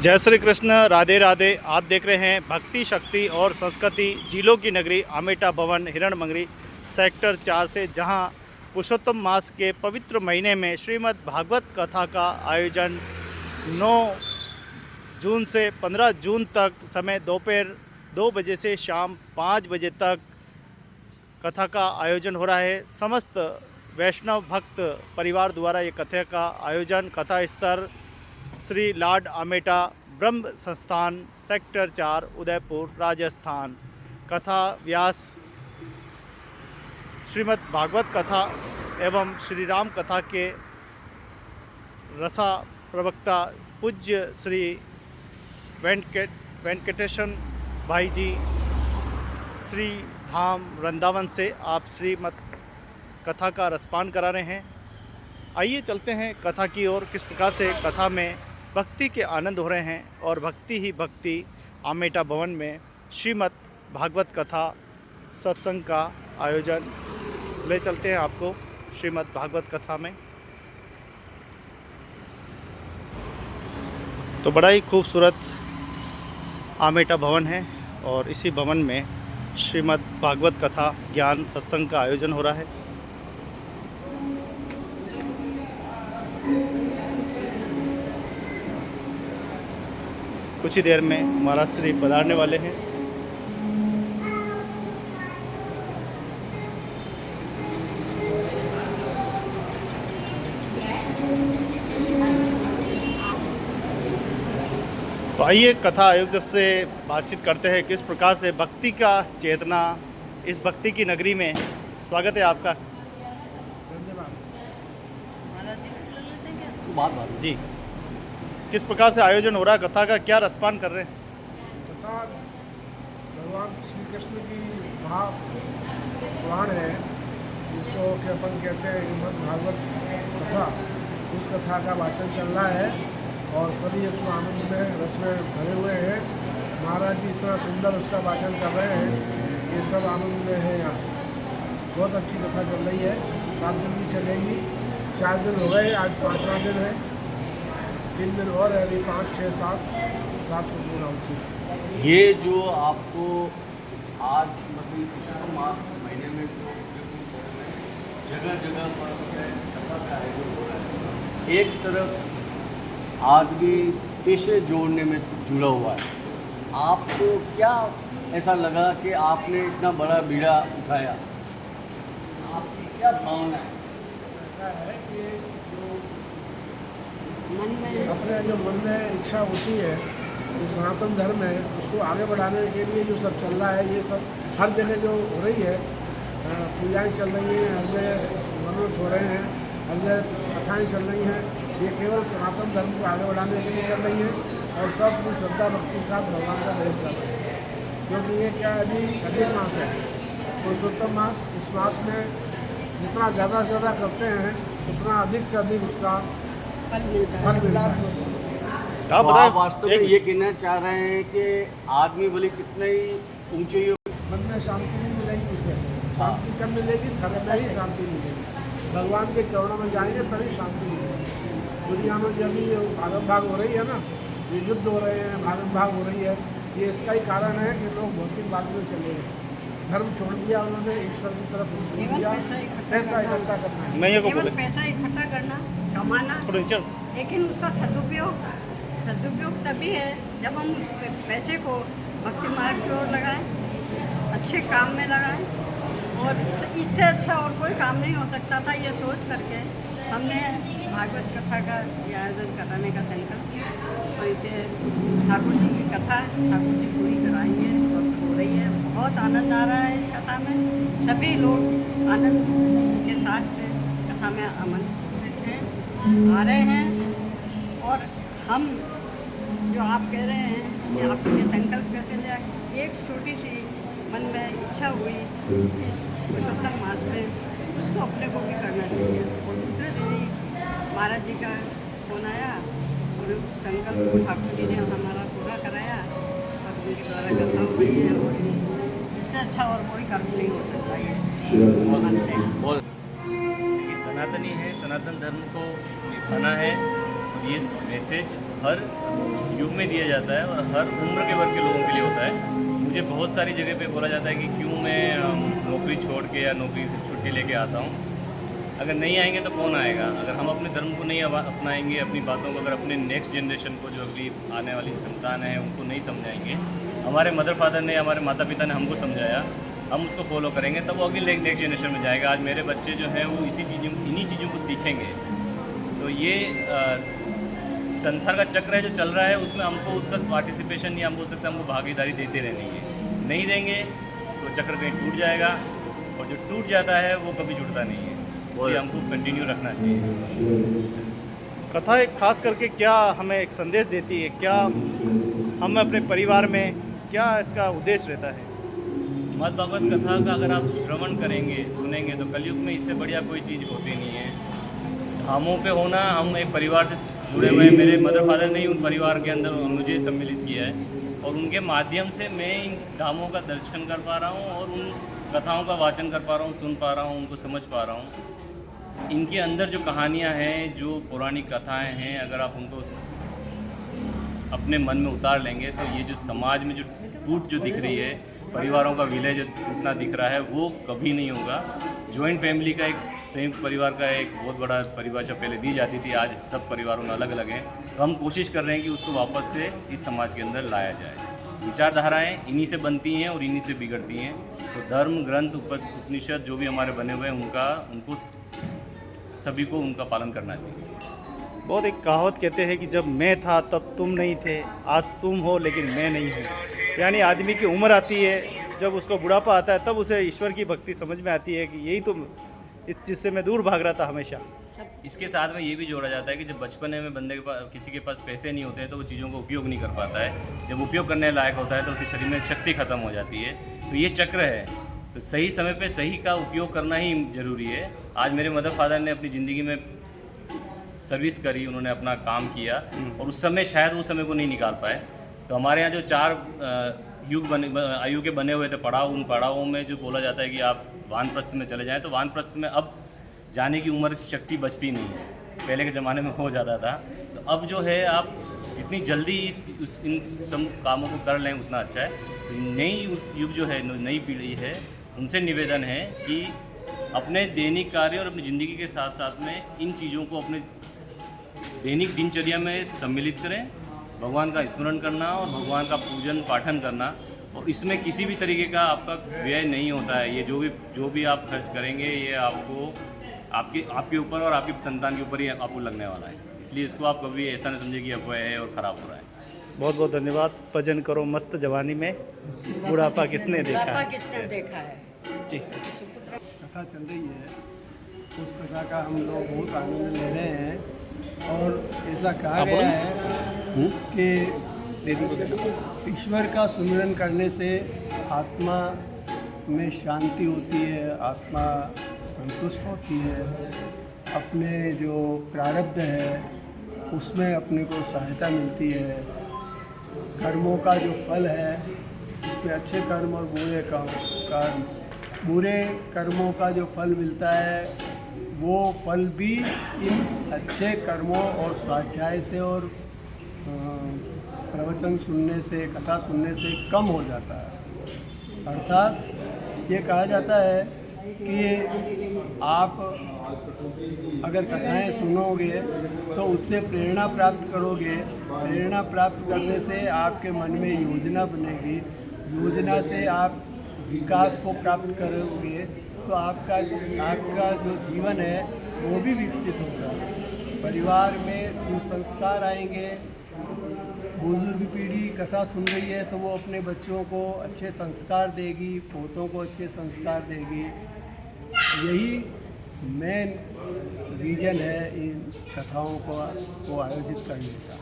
जय श्री कृष्ण, राधे राधे। आप देख रहे हैं भक्ति शक्ति और संस्कृति जिलों की नगरी आमेटा भवन हिरणमंगरी सेक्टर 4 से, जहां पुरुषोत्तम मास के पवित्र महीने में श्रीमद् भागवत कथा का आयोजन 9 जून से 15 जून तक समय दोपहर 2 बजे से शाम 5 बजे तक कथा का आयोजन हो रहा है। समस्त वैष्णव भक्त परिवार द्वारा ये कथा का आयोजन कथा स्तर श्री लॉर्ड आमेटा ब्रह्म संस्थान सेक्टर 4 उदयपुर राजस्थान। कथा व्यास श्रीमद् भागवत कथा एवं श्री राम कथा के रसा प्रवक्ता पूज्य श्री वेंकटेशन भाई जी श्री धाम वृंदावन से आप श्रीमद् कथा का रसपान करा रहे हैं। आइए चलते हैं कथा की ओर, किस प्रकार से कथा में भक्ति के आनंद हो रहे हैं और भक्ति ही भक्ति आमेटा भवन में श्रीमद् भागवत कथा सत्संग का आयोजन। ले चलते हैं आपको श्रीमद् भागवत कथा में। तो बड़ा ही खूबसूरत आमेटा भवन है और इसी भवन में श्रीमद् भागवत कथा ज्ञान सत्संग का आयोजन हो रहा है। कुछ ही देर में महाराज श्री पधारने वाले हैं। तो आइए कथा आयोजक से बातचीत करते हैं, किस प्रकार से भक्ति का चेतना इस भक्ति की नगरी में। स्वागत है आपका। धन्यवाद जी। किस प्रकार से आयोजन हो रहा है कथा का, क्या रसपान कर रहे हैं? कथा भगवान श्री कृष्ण की महापुराण है, जिसको कि अपन कहते हैं श्रीमद् भागवत कथा। उस कथा का वाचन चल रहा है और सभी उसमें आनंद में रस में भरे हुए हैं। महाराज जी इतना सुंदर उसका वाचन कर रहे हैं, ये सब आनंद में है। यहाँ बहुत अच्छी कथा चल रही है। 7 दिन की चलेगी। 4 दिन हो गए, आज 5वां दिन है। 3 दिन और है, अभी 5, 6, 7 को पूरा होती। ये जो आपको आज मतलब पुरुषोत्तम मास महीने में जो जगह जगह पर कथा का आयोजन हो रहा है, एक तरफ आदमी पेशे जोड़ने में जुड़ा हुआ है। आपको क्या ऐसा लगा कि आपने इतना बड़ा बीड़ा उठाया? आपकी क्या भावना है? ऐसा है कि अपने जो मन में इच्छा होती है, जो सनातन धर्म है, उसको आगे बढ़ाने के लिए जो सब चल रहा है, ये सब हर जगह जो हो रही है, पूजाएँ चल रही हैं, हर जगह मनोरथ हो रहे हैं, हर जगह कथाएँ चल रही हैं, ये केवल सनातन धर्म को आगे बढ़ाने के लिए चल रही है। और सब अपनी श्रद्धा भक्ति के साथ भगवान का प्रेम कर रहे हैं। क्योंकि ये क्या अभी अधिक मास है, पुरुषोत्तम मास। इस मास में जितना ज़्यादा से ज़्यादा करते हैं, उतना अधिक से अधिक उसका फल मिलता है। आप तो आप वास्तव में बताएं, ये कहना चाह रहे हैं कि आदमी भले कितना ही ऊंचे मन में शांति नहीं मिलेगी, उसे शांति कब मिलेगी? धर्म में ही शांति मिलेगी। भगवान के चरणों में जाएंगे तभी शांति मिलेगी। दुनिया में जब ये भागम भाग हो रही है ना, ये युद्ध हो रहे हैं, भागम भाग हो रही है, ये इसका ही कारण है कि लोग भौतिक बात में चले गए, धर्म छोड़ दिया उन्होंने, ईश्वर की तरफ छोड़ दिया। पैसा इकट्ठा करना है, मैं ये को केवल बोले पैसा इकट्ठा करना, कमाना, थोड़ा नीचे। लेकिन उसका सदुपयोग तभी है जब हम उस पैसे को भक्ति मार्ग की ओर लगाएं, अच्छे काम में लगाएं। और इससे अच्छा और कोई काम नहीं हो सकता था। ये सोच करके हमने भागवत कथा का आयोजन कराने का संकल्प किया और इसे ठाकुर जी की कथा ठाकुर जी पूरी कराएंगे और हो रही है। बहुत आनंद आ रहा है इस कथा में। सभी लोग आनंद के साथ कथा में आमंत्रित हैं, आ रहे हैं। और हम जो आप कह रहे हैं कि आपके संकल्प कैसे लिया, एक छोटी सी मन में इच्छा हुई इस पुरुषोत्तम मास में, उसको अपने को भी करना चाहिए। और दूसरे दिन ही महाराज जी का फोन आया और उस संकल्प को ठाकुर जी ने हमारा पूरा कराया और उनके द्वारा कथा हो रही है। और इससे अच्छा और कोई कर्म नहीं हो सकता। ये मानते हैं। ये सनातनी है, सनातन धर्म को निभाना है। और ये मैसेज हर युग में दिया जाता है और हर उम्र के वर्ग के लोगों के लिए होता है। मुझे बहुत सारी जगह पे बोला जाता है कि क्यों मैं नौकरी छोड़ के या नौकरी से छुट्टी लेके आता हूँ। अगर नहीं आएंगे तो कौन आएगा? अगर हम अपने धर्म को नहीं अपनाएंगे, अपनी बातों को अगर अपने नेक्स्ट जनरेशन को, जो अगली आने वाली संतान है, उनको नहीं समझाएंगे, हमारे मदर फादर ने, हमारे माता पिता ने हमको समझाया, हम उसको फॉलो करेंगे, तब वो अगली नेक्स्ट जनरेशन में जाएगा। आज मेरे बच्चे जो हैं वो इन्हीं चीज़ों को सीखेंगे। तो ये संसार का चक्र है जो चल रहा है, उसमें हमको उसका पार्टिसिपेशन या हम बोल सकते हैं हमको भागीदारी देते रहनी है। नहीं देंगे तो चक्र कहीं टूट जाएगा, और जो टूट जाता है वो कभी जुड़ता नहीं है। इसलिए हमको कंटिन्यू रखना चाहिए। कथा एक खास करके क्या हमें एक संदेश देती है, क्या हम अपने परिवार में क्या इसका उद्देश्य रहता है? मद् भागवत कथा का अगर आप श्रवण करेंगे, सुनेंगे, तो कलयुग में इससे बढ़िया कोई चीज़ होती नहीं है। धामों पे होना, हम एक परिवार से जुड़े हुए हैं। मेरे मदर फादर ने ही उन परिवार के अंदर मुझे सम्मिलित किया है, और उनके माध्यम से मैं इन धामों का दर्शन कर पा रहा हूँ और उन कथाओं का वाचन कर पा रहा हूँ, सुन पा रहा हूँ, उनको समझ पा रहा हूँ। इनके अंदर जो कहानियाँ हैं, जो पौराणिक कथाएँ हैं, अगर आप उनको अपने मन में उतार लेंगे तो ये जो समाज में जो टूट जो दिख रही है, परिवारों का विलय जो टूटना दिख रहा है, वो कभी नहीं होगा। जॉइंट फैमिली का, एक संयुक्त परिवार का एक बहुत बड़ा परिभाषा पहले दी जाती थी, आज सब परिवारों में अलग अलग हैं। तो हम कोशिश कर रहे हैं कि उसको वापस से इस समाज के अंदर लाया जाए। विचारधाराएँ इन्हीं से बनती हैं और इन्हीं से बिगड़ती हैं। तो धर्म ग्रंथ, उपनिषद जो भी हमारे बने हुए हैं, उनको सभी को उनका पालन करना चाहिए। बहुत एक कहावत कहते हैं कि जब मैं था तब तुम नहीं थे, आज तुम हो लेकिन मैं नहीं हूँ। यानी आदमी की उम्र आती है, जब उसको बुढ़ापा आता है, तब उसे ईश्वर की भक्ति समझ में आती है कि यही तो इस चीज़ से मैं दूर भाग रहा था हमेशा। इसके साथ में ये भी जोड़ा जाता है कि जब बचपन में बंदे के पास, किसी के पास पैसे नहीं होते हैं, तो वो चीज़ों का उपयोग नहीं कर पाता है। जब उपयोग करने लायक होता है तो उसके शरीर में शक्ति खत्म हो जाती है। तो ये चक्र है, तो सही समय पे सही का उपयोग करना ही ज़रूरी है। आज मेरे मदर फादर ने अपनी ज़िंदगी में सर्विस करी, उन्होंने अपना काम किया, और उस समय शायद वो समय को नहीं निकाल पाए। तो हमारे यहाँ जो 4 आयु के बने हुए थे पड़ाव, उन पड़ावों में जो बोला जाता है कि आप वानप्रस्थ में चले जाएं, तो वानप्रस्थ में अब जाने की उम्र शक्ति बचती नहीं है। पहले के ज़माने में हो जाता था। तो अब जो है, आप जितनी जल्दी इन सब कामों को कर लें उतना अच्छा है। तो नई युग जो है, नई पीढ़ी है, उनसे निवेदन है कि अपने दैनिक कार्य और अपनी ज़िंदगी के साथ साथ में इन चीज़ों को अपने दैनिक दिनचर्या में सम्मिलित करें। भगवान का स्मरण करना और भगवान का पूजन पाठन करना, और इसमें किसी भी तरीके का आपका व्यय नहीं होता है। ये जो भी आप खर्च करेंगे, ये आपको आपके ऊपर और आपकी संतान के ऊपर ही आपको लगने वाला है। इसलिए इसको आप कभी ऐसा न समझे कि अफवाह है और ख़राब हो रहा है। बहुत बहुत धन्यवाद। भजन करो मस्त जवानी में, बुढ़ापा किसने देखा बुढ़ापा है? किसने देखा है? जी, कथा चल रही है, उस कथा का हम लोग बहुत आनंद ले रहे हैं। और ऐसा कहा गया है कि ईश्वर का सुमिरन करने से आत्मा में शांति होती है, आत्मा संतुष्ट होती है, अपने जो प्रारब्ध है उसमें अपने को सहायता मिलती है। कर्मों का जो फल है, इसमें अच्छे कर्म और बुरे कर्मों का जो फल मिलता है, वो फल भी इन अच्छे कर्मों और स्वाध्याय से और प्रवचन सुनने से, कथा सुनने से कम हो जाता है। अर्थात ये कहा जाता है कि आप अगर कथाएं सुनोगे तो उससे प्रेरणा प्राप्त करोगे। प्रेरणा प्राप्त करने से आपके मन में योजना बनेगी, योजना से आप विकास को प्राप्त करोगे, तो आपका जो जीवन है वो भी विकसित होगा। परिवार में सुसंस्कार आएंगे। बुजुर्ग पीढ़ी कथा सुन रही है तो वो अपने बच्चों को अच्छे संस्कार देगी, पोतों को अच्छे संस्कार देगी। यही मेन रीजन है इन कथाओं को आयोजित करने का,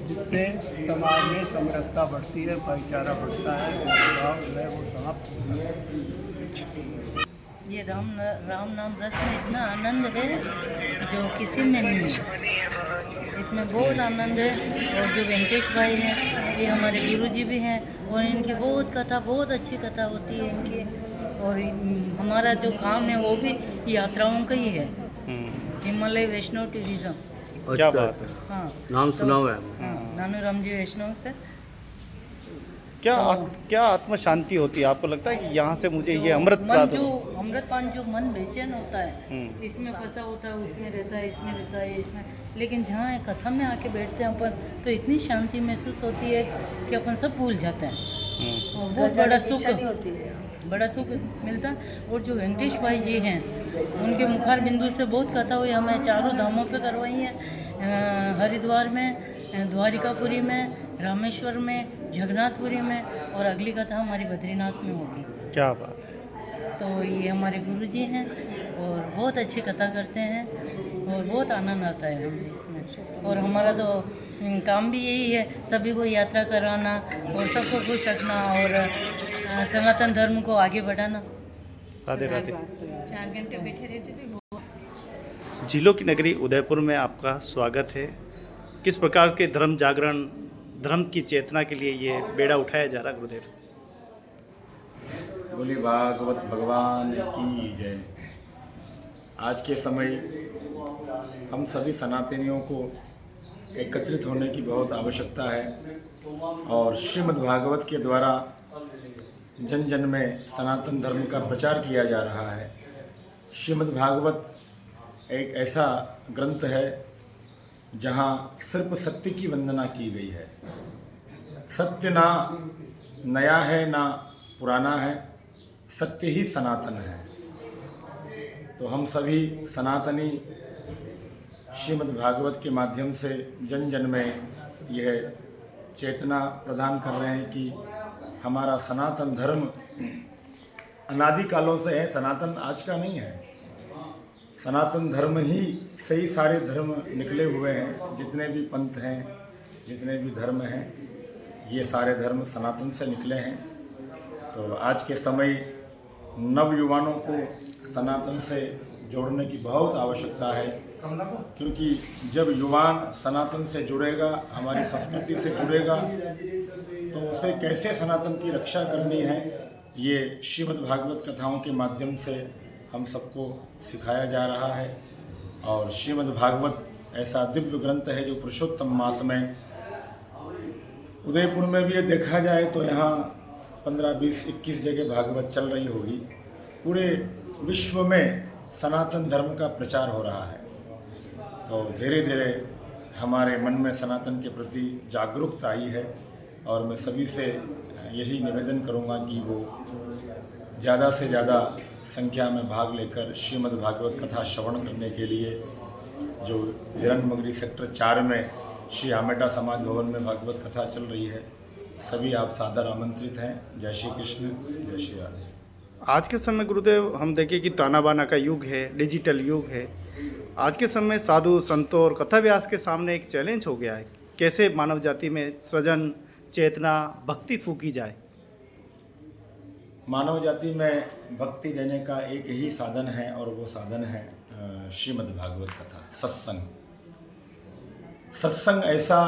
जिससे समाज में समरसता बढ़ती है, भाईचारा बढ़ता है, भेदभाव जो है वो समाप्त होता है। ये राम नाम रस में इतना आनंद है जो किसी में नहीं है। इसमें बहुत आनंद है। और जो वेंकटेश भाई हैं, ये हमारे गुरुजी भी हैं, और इनकी बहुत अच्छी कथा होती है इनकी। और हमारा जो काम है वो भी यात्राओं का ही है, हिमालय वैष्णव टूरिज्म। क्या बात है। हाँ, नाम सुना हुआ है। हाँ, नानूराम जी वैष्णव से। क्या आत्म शांति होती है? आपको लगता है कि यहाँ से मुझे ये अमृत मन प्राप्त जो हो? अमृतपान जो मन बेचैन होता है, इसमें फंसा होता है, उसमें रहता है, इसमें रहता है, इसमें, लेकिन जहाँ कथा में आके बैठते हैं अपन तो इतनी शांति महसूस होती है कि अपन सब भूल जाते हैं और बहुत बड़ा सुख मिलता है। और जो वेंकटेश भाई जी हैं, उनके मुखार बिंदु से बहुत कथा हुई, हमें चारों धामों पे करवाई है, हरिद्वार में, द्वारिकापुरी में, रामेश्वर में, जगन्नाथपुरी में, और अगली कथा हमारी बद्रीनाथ में होगी। क्या बात है। तो ये हमारे गुरुजी हैं और बहुत अच्छी कथा करते हैं और बहुत आनंद आता है हमें इसमें। और हमारा तो काम भी यही है, सभी को यात्रा कराना और सबको खुश रखना और सनातन धर्म को आगे बढ़ाना। राधे राधे। 4 घंटे बैठे रहते थे। झीलों की नगरी उदयपुर में आपका स्वागत है। किस प्रकार के धर्म जागरण, धर्म की चेतना के लिए ये बेड़ा उठाया जा रहा, गुरुदेव? बोली भागवत भगवान की जय। आज के समय हम सभी सनातनियों को एकत्रित होने की बहुत आवश्यकता है और श्रीमद् भागवत के द्वारा जन जन में सनातन धर्म का प्रचार किया जा रहा है। श्रीमद् भागवत एक ऐसा ग्रंथ है जहाँ सिर्फ सत्य की वंदना की गई है। सत्य ना नया है ना पुराना है, सत्य ही सनातन है। तो हम सभी सनातनी श्रीमद् भागवत के माध्यम से जन जन में यह चेतना प्रदान कर रहे हैं कि हमारा सनातन धर्म अनादि कालों से है, सनातन आज का नहीं है। सनातन धर्म ही से ही सारे धर्म निकले हुए हैं। जितने भी पंथ हैं, जितने भी धर्म हैं, ये सारे धर्म सनातन से निकले हैं। तो आज के समय नवयुवानों को सनातन से जोड़ने की बहुत आवश्यकता है, क्योंकि जब युवान सनातन से जुड़ेगा, हमारी संस्कृति से जुड़ेगा, तो उसे कैसे सनातन की रक्षा करनी है, ये श्रीमद् भागवत कथाओं के माध्यम से हम सबको सिखाया जा रहा है। और श्रीमद् भागवत ऐसा दिव्य ग्रंथ है जो पुरुषोत्तम मास में उदयपुर में भी ये देखा जाए तो यहाँ 15, 20, 21 जगह भागवत चल रही होगी। पूरे विश्व में सनातन धर्म का प्रचार हो रहा है। तो धीरे धीरे हमारे मन में सनातन के प्रति जागरूकता आई है और मैं सभी से यही निवेदन करूँगा कि वो ज़्यादा से ज़्यादा संख्या में भाग लेकर श्रीमद् भागवत कथा श्रवण करने के लिए, जो हिरणमगरी सेक्टर 4 में श्री आमेटा समाज भवन में भागवत कथा चल रही है, सभी आप सादर आमंत्रित हैं। जय श्री कृष्ण, जय श्री राधे। आज के समय गुरुदेव हम देखें कि ताना बाना का युग है, डिजिटल युग है। आज के समय साधु संतों और कथा व्यास के सामने एक चैलेंज हो गया है, कैसे मानव जाति में सृजन, चेतना, भक्ति फूकी जाए। मानव जाति में भक्ति देने का एक ही साधन है और वो साधन है श्रीमद् भागवत कथा, सत्संग। सत्संग ऐसा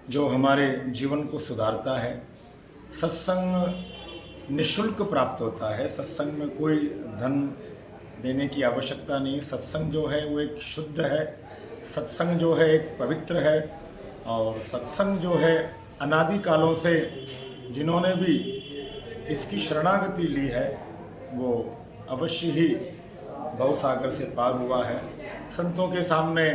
जो हमारे जीवन को सुधारता है। सत्संग निःशुल्क प्राप्त होता है। सत्संग में कोई धन देने की आवश्यकता नहीं। सत्संग जो है वो एक शुद्ध है। सत्संग जो है एक पवित्र है। और सत्संग जो है अनादि कालों से जिन्होंने भी इसकी शरणागति ली है वो अवश्य ही भवसागर से पार हुआ है। संतों के सामने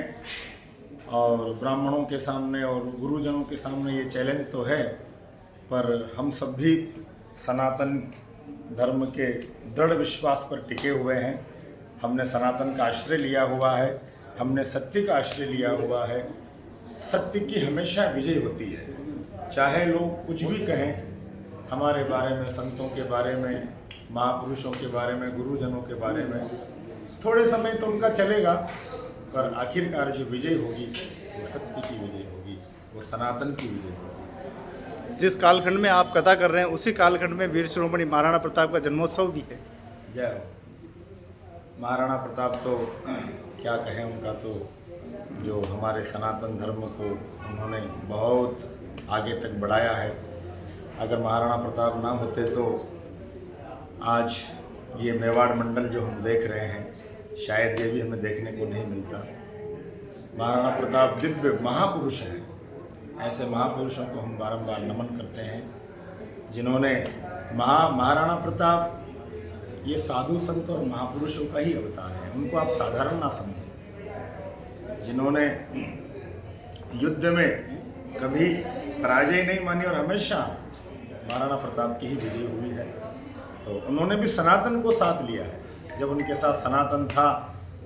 और ब्राह्मणों के सामने और गुरुजनों के सामने ये चैलेंज तो है, पर हम सब भी सनातन धर्म के दृढ़ विश्वास पर टिके हुए हैं। हमने सनातन का आश्रय लिया हुआ है, हमने सत्य का आश्रय लिया हुआ है। सत्य की हमेशा विजय होती है, चाहे लोग कुछ भी कहें हमारे बारे में, संतों के बारे में, महापुरुषों के बारे में, गुरुजनों के बारे में। थोड़े समय तो उनका चलेगा, पर आखिरकार जो विजय होगी वो सत्य की विजय होगी, वो सनातन की विजय होगी। जिस कालखंड में आप कथा कर रहे हैं उसी कालखंड में वीर शिरोमणि महाराणा प्रताप का जन्मोत्सव भी है। जय हो। महाराणा प्रताप तो क्या कहें, उनका तो जो हमारे सनातन धर्म को उन्होंने बहुत आगे तक बढ़ाया है। अगर महाराणा प्रताप ना होते तो आज ये मेवाड़ मंडल जो हम देख रहे हैं शायद ये भी हमें देखने को नहीं मिलता। महाराणा प्रताप दिव्य महापुरुष हैं। ऐसे महापुरुषों को हम बारंबार नमन करते हैं, जिन्होंने महाराणा प्रताप ये साधु संत और महापुरुषों का ही अवतार है, उनको आप साधारण ना समझें। जिन्होंने युद्ध में कभी पराजय नहीं मानी और हमेशा महाराणा प्रताप की ही विजय हुई है, तो उन्होंने भी सनातन को साथ लिया है। जब उनके साथ सनातन था,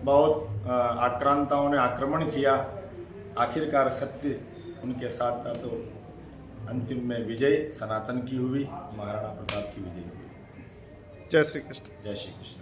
बहुत आक्रांताओं ने आक्रमण किया, आखिरकार सत्य उनके साथ था, तो अंतिम में विजय सनातन की हुई, महाराणा प्रताप की विजय हुई। जय श्री कृष्ण। जय श्री कृष्ण।